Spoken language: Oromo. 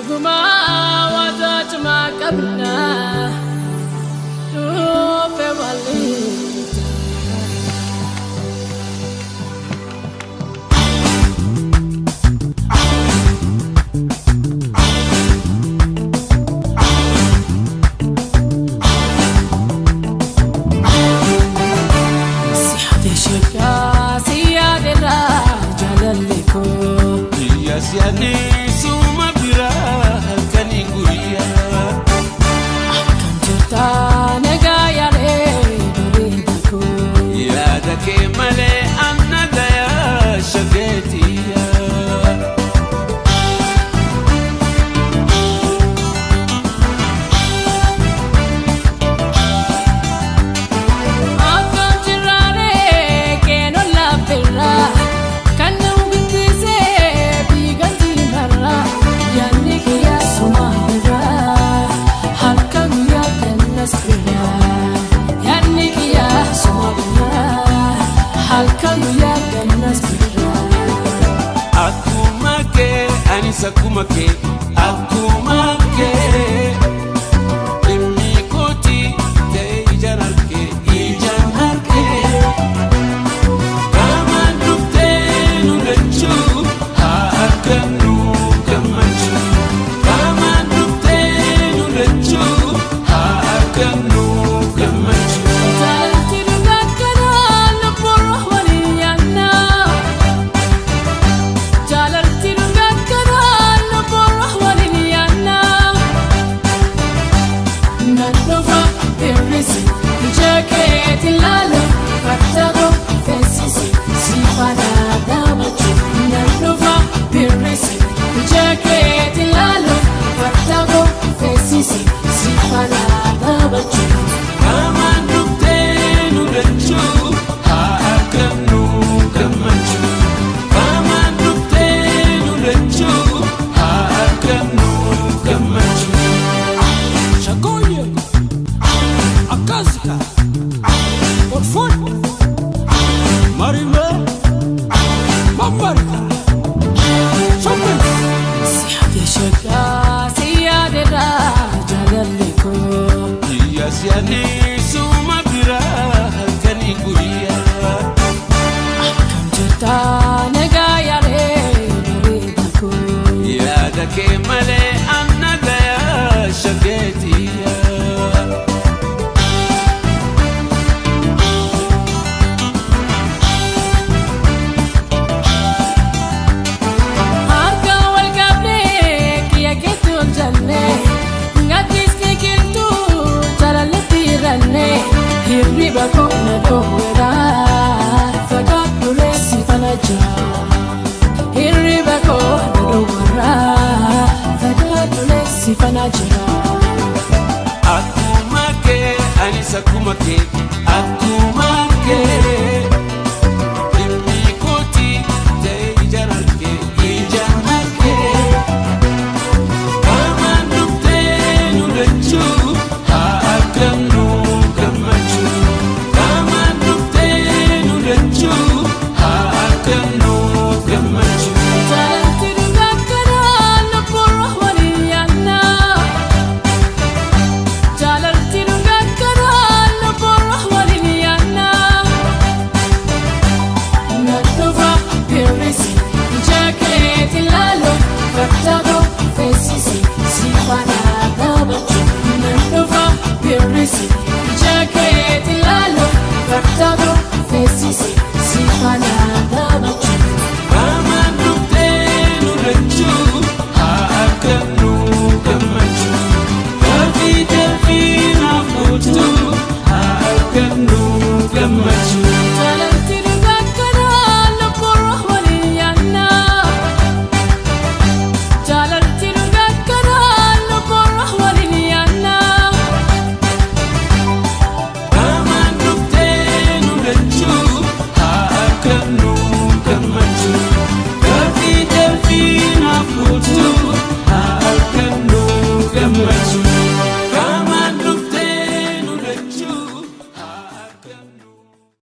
Guma wata cuma kabna Rufe walita Sihade shaka siyade raja laleko Siyade suma bira kani guya Akan juta negaya le beridako Ya dake male amna daya shagetiya Akan jirare keno la pera Sakumake, akumake, imikoti te ijanarke, kama dufte nulechu, haakanu kamachu, kama dufte nulechu, haakanu kamachu. Siyade suma bira kani guya Akan juta negaya le beridako Ya dake male amna daya shagetiya Harka wal gable kiya getul janne Hirri bako